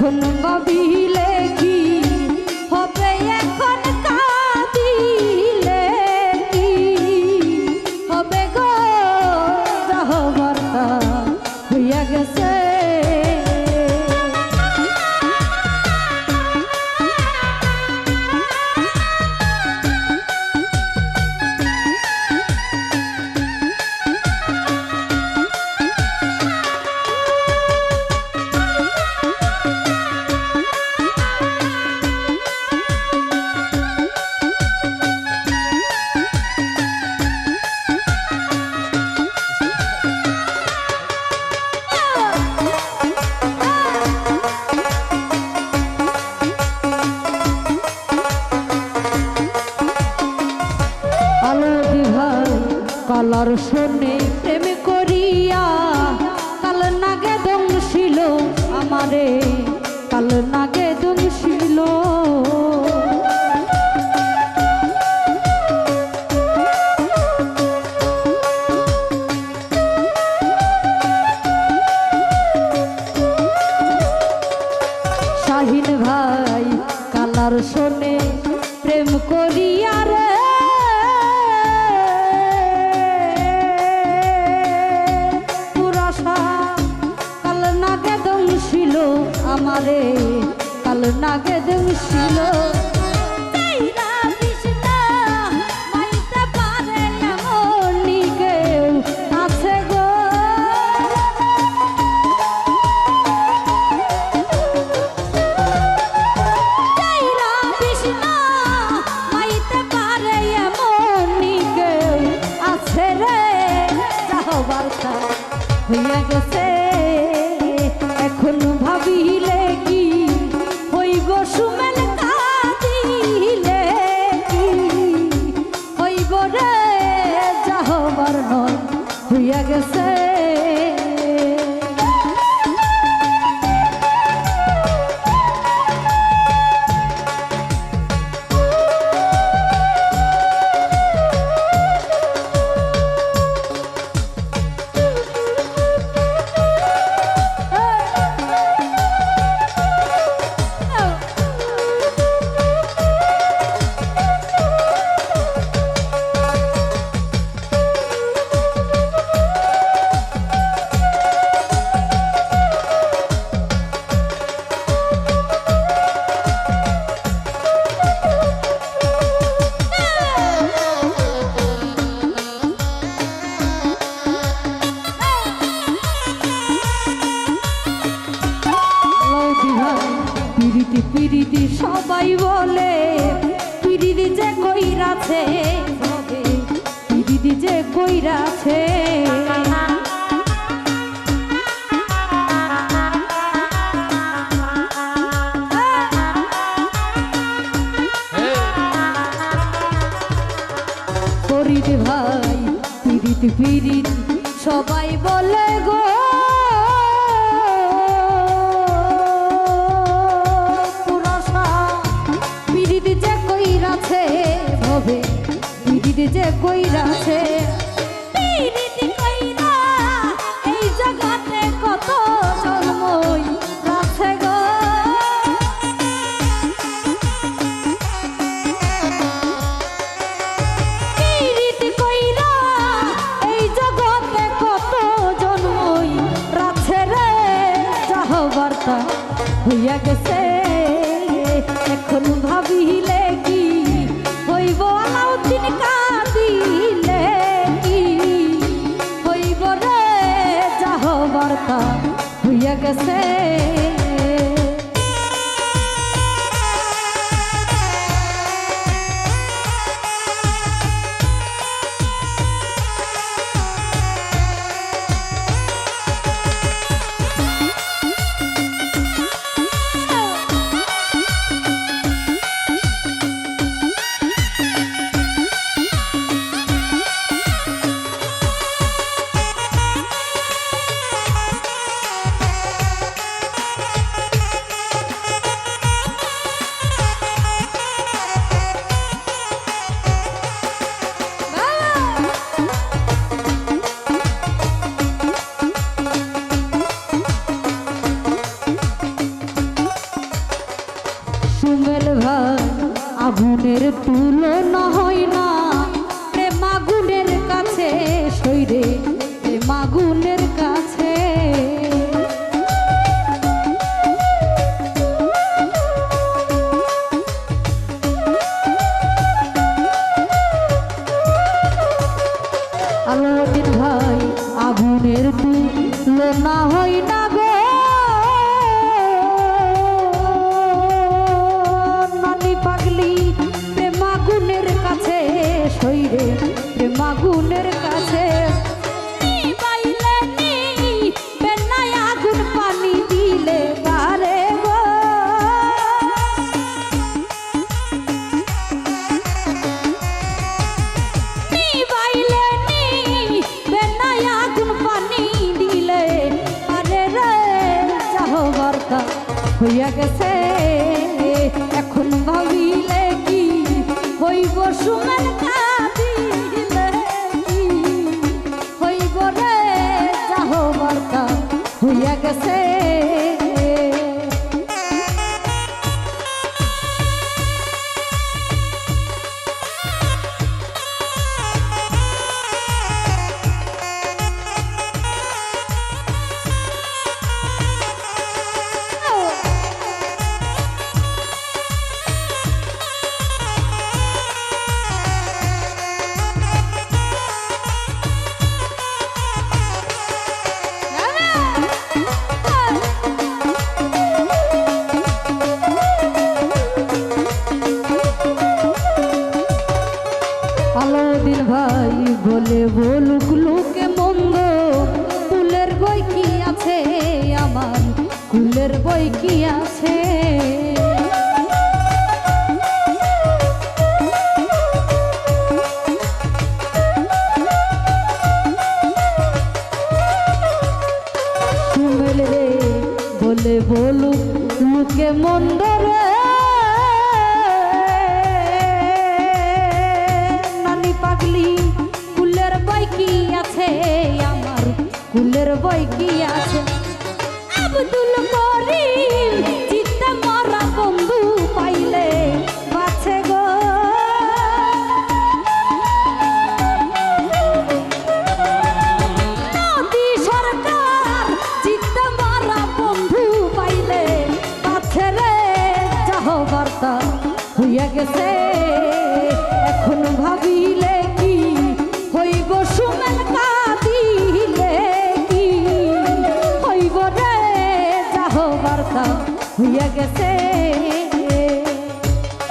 এখন ভাবিলে কি হবে, এখন কাঁদিলে কি হবে গো, যা হবার তা হইয়া গেছে। কালার শোনে প্রেম করিয়া কাল নাগে দংশিল আমারে, কাল নাগে দংশিল। শাহিন ভাই কালার শোনে প্রেম করিয়া রে আমারে, কাল নাগে দংশিল। হইয়া গেছে এখন ভাবিলে কি হইব, সুমেল কাঁদিলে কি হইব রে, যা হবার নয় হইয়া গেছে। পিরিতি পিরিতি সবাই বলে, পিরিতি যে কইরাছে হবে, পিরিতি যে কইরাছে। ফরিদ ভাই পিরিতি পিরিতি সবাই বলে গো, হবে পিরিতি যে কইরাছে। পিরিতি কইরা এই জগতে কত জন্মই আছে গো, পিরিতি কইরা এই জগতে কত জন্মই আছে রে, যা হবার তা হইয়া গেছে। এখন ভাবিলে কি হইব, আলাউদ্দিন কাঁদিলে কি হইব রে, যা হবার তা হইয়া গেছে। তুলনা হয় না প্রেম আগুনের কাছে সইরে প্রেম আগুনের কাছে আলাউদ্দিন ভাই আগুনের তুলনা হয় না গো নানি পাগলি প্রেম আগুনের কাছে সইরে প্রেম আগুনের কাছে বাইলে নি বেনায় আগুন পানি দিলে বারে গো বাইলে নি বেনায় আগুন পানি দিলে আরে রে যাহ বার্তা হইয়া গেছে এখন ভাবিলে কি হইব সুমন কাঁদিলে কি হইব রে যাহ বার্তা হইয়া গেছে আলাউদ্দিন ভাই বলে বলুক লোকে মন্দ কুলের বই কি আছে আমার কুলের বই কি আছে সুমেল রে বলে বলুক লোকে মন্দ রে পাগলি কুলের বই কি আছে আমার কুলের বই কি আছে আব্দুল করিম চিত্তে মরা বন্ধু পাইলে বাছে গো নদী সরকার চিত্তে মরা বন্ধু পাইলে বাছে রে যাহ বার্তা হইয়া গেছে এখন ভাবিলে কি হইব সুমন কাঁদিলে কি হইব রে যাহ বার্তা হইয়া গেছে